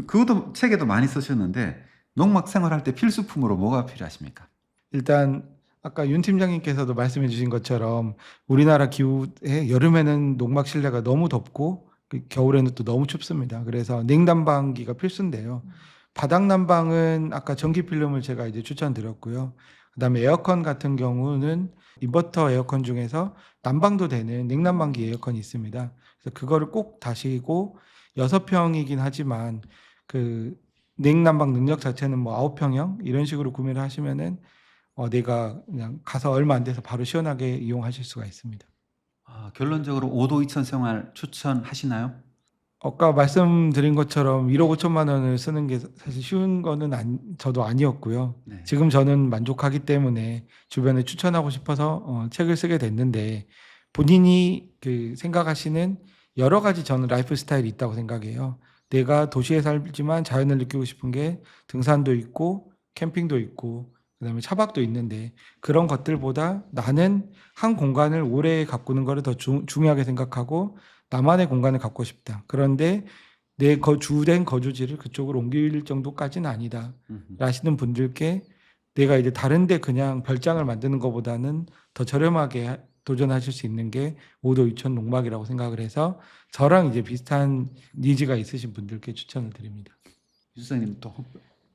그것도 책에도 많이 쓰셨는데 농막 생활할 때 필수품으로 뭐가 필요하십니까? 일단 아까 윤 팀장님께서도 말씀해 주신 것처럼 우리나라 기후에 여름에는 농막 실내가 너무 덥고 겨울에는 또 너무 춥습니다. 그래서 냉난방기가 필수인데요. 바닥 난방은 아까 전기 필름을 제가 이제 추천드렸고요. 그다음에 에어컨 같은 경우는 인버터 에어컨 중에서 난방도 되는 냉난방기 에어컨이 있습니다. 그래서 그거를 꼭 다시고 6평이긴 하지만 그 냉난방 능력 자체는 뭐 9평형 이런 식으로 구매를 하시면은 내가 그냥 가서 얼마 안 돼서 바로 시원하게 이용하실 수가 있습니다. 결론적으로 5도 2000 생활 추천하시나요? 아까 말씀드린 것처럼 1억 5천만 원을 쓰는 게 사실 쉬운 거는 저도 아니었고요. 네. 지금 저는 만족하기 때문에 주변에 추천하고 싶어서 책을 쓰게 됐는데 본인이 그 생각하시는 여러 가지 저는 라이프 스타일이 있다고 생각해요. 내가 도시에 살지만 자연을 느끼고 싶은 게 등산도 있고 캠핑도 있고 그다음에 차박도 있는데 그런 것들보다 나는 한 공간을 오래 가꾸는 거를 더 중요하게 생각하고 나만의 공간을 갖고 싶다. 그런데 내 주된 거주지를 그쪽으로 옮길 정도까지는 아니다. 라시는 분들께 내가 이제 다른데 그냥 별장을 만드는 것보다는 더 저렴하게 도전하실 수 있는 게 5도 2000 농막이라고 생각을 해서 저랑 이제 비슷한 니즈가 있으신 분들께 추천을 드립니다. 유수장님 또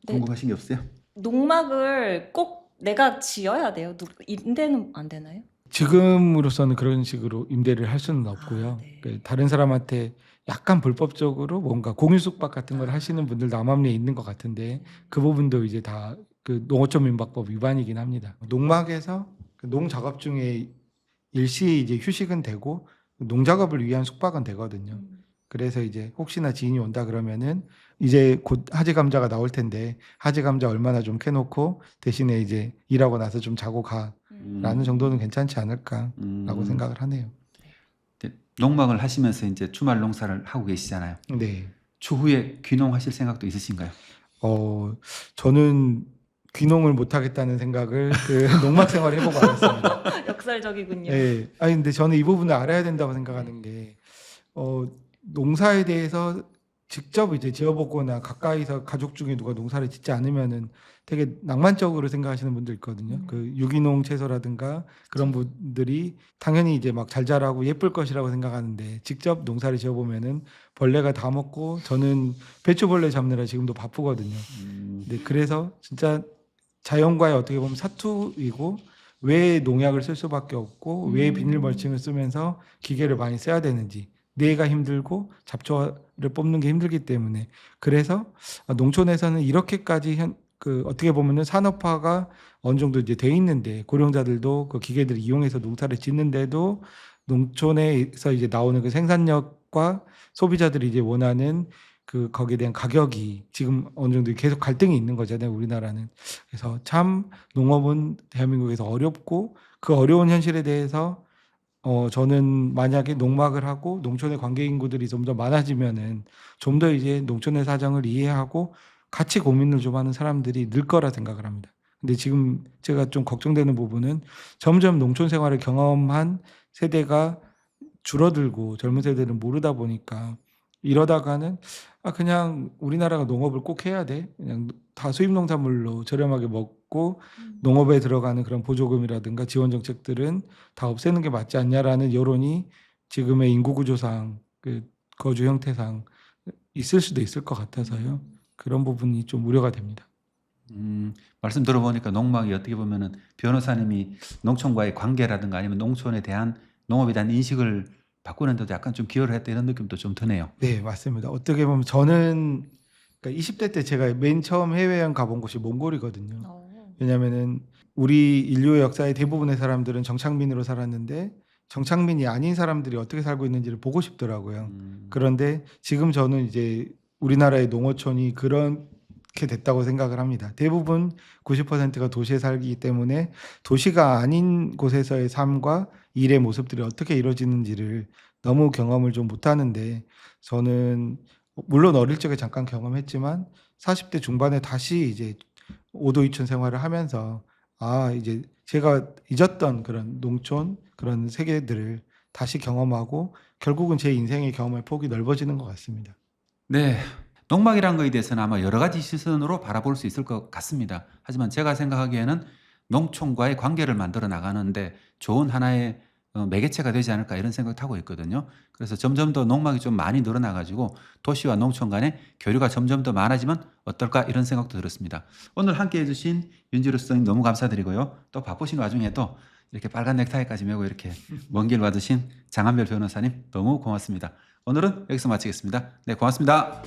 네. 궁금하신 게 없어요? 농막을 꼭 내가 지어야 돼요? 임대는 안 되나요? 지금으로서는 그런 식으로 임대를 할 수는 없고요. 네. 다른 사람한테 약간 불법적으로 뭔가 공유 숙박 같은 걸 하시는 분들도 암암리에 있는 것 같은데 그 부분도 이제 다 그 농어촌 민박법 위반이긴 합니다. 농막에서 그 농 작업 중에 일시 이제 휴식은 되고 농 작업을 위한 숙박은 되거든요. 그래서 이제 혹시나 지인이 온다 그러면은 이제 곧 하지 감자가 나올 텐데 하지 감자 얼마나 좀 캐놓고 대신에 이제 일하고 나서 좀 자고 가라는 정도는 괜찮지 않을까라고 생각을 하네요. 네, 농막을 하시면서 이제 주말 농사를 하고 계시잖아요. 네. 추후에 귀농하실 생각도 있으신가요? 저는 귀농을 못 하겠다는 생각을 그 농막 생활 해보고 알았습니다. 역설적이군요. 네. 아니 근데 저는 이 부분을 알아야 된다고 생각하는 게 농사에 대해서 직접 이제 지어보거나 가까이서 가족 중에 누가 농사를 짓지 않으면은 되게 낭만적으로 생각하시는 분들 있거든요. 그 유기농 채소라든가 그런 분들이 당연히 이제 막 잘 자라고 예쁠 것이라고 생각하는데 직접 농사를 지어보면은 벌레가 다 먹고 저는 배추벌레 잡느라 지금도 바쁘거든요. 네, 그래서 진짜 자연과의 어떻게 보면 사투이고 왜 농약을 쓸 수밖에 없고 왜 비닐 멀칭을 쓰면서 기계를 많이 써야 되는지 뇌가 힘들고 잡초를 뽑는 게 힘들기 때문에 그래서 농촌에서는 이렇게까지 어떻게 보면은 산업화가 어느 정도 이제 돼 있는데 고령자들도 그 기계들을 이용해서 농사를 짓는데도 농촌에서 이제 나오는 그 생산력과 소비자들이 이제 원하는 그 거기에 대한 가격이 지금 어느 정도 계속 갈등이 있는 거잖아요, 우리나라는. 그래서 참 농업은 대한민국에서 어렵고 그 어려운 현실에 대해서 저는 만약에 농막을 하고 농촌의 관계 인구들이 좀 더 많아지면은 좀 더 이제 농촌의 사정을 이해하고 같이 고민을 좀 하는 사람들이 늘 거라 생각을 합니다. 근데 지금 제가 좀 걱정되는 부분은 점점 농촌 생활을 경험한 세대가 줄어들고 젊은 세대는 모르다 보니까 이러다가는 그냥 우리나라가 농업을 꼭 해야 돼. 그냥 다 수입 농산물로 저렴하게 먹고 농업에 들어가는 그런 보조금이라든가 지원 정책들은 다 없애는 게 맞지 않냐라는 여론이 지금의 인구 구조상 그 거주 형태상 있을 수도 있을 것 같아서요. 그런 부분이 좀 우려가 됩니다. 말씀 들어보니까 농막이 어떻게 보면은 변호사님이 농촌과의 관계라든가 아니면 농촌에 대한 농업에 대한 인식을 바꾸는 데도 약간 좀 기여를 했다 이런 느낌도 좀 드네요. 네, 맞습니다. 어떻게 보면 저는 그러니까 20대 때 제가 맨 처음 해외여행 가본 곳이 몽골이거든요. 왜냐면은 우리 인류의 역사의 대부분의 사람들은 정착민으로 살았는데 정착민이 아닌 사람들이 어떻게 살고 있는지를 보고 싶더라고요. 그런데 지금 저는 이제 우리나라의 농어촌이 그렇게 됐다고 생각을 합니다. 대부분 90%가 도시에 살기 때문에 도시가 아닌 곳에서의 삶과 일의 모습들이 어떻게 이루어지는지를 너무 경험을 좀 못하는데 저는 물론 어릴 적에 잠깐 경험했지만 40대 중반에 다시 이제 오도이촌 생활을 하면서 이제 제가 잊었던 그런 농촌 그런 세계들을 다시 경험하고 결국은 제 인생의 경험의 폭이 넓어지는 것 같습니다. 네. 농막이라는 거에 대해서는 아마 여러 가지 시선으로 바라볼 수 있을 것 같습니다. 하지만 제가 생각하기에는 농촌과의 관계를 만들어 나가는데 좋은 하나의 매개체가 되지 않을까 이런 생각을 하고 있거든요. 그래서 점점 더 농막이 좀 많이 늘어나가지고 도시와 농촌 간의 교류가 점점 더 많아지면 어떨까 이런 생각도 들었습니다. 오늘 함께 해주신 윤지루 수석님 너무 감사드리고요. 또 바쁘신 와중에 또 이렇게 빨간 넥타이까지 메고 이렇게 먼 길 와주신 장한별 변호사님 너무 고맙습니다. 오늘은 여기서 마치겠습니다. 네, 고맙습니다.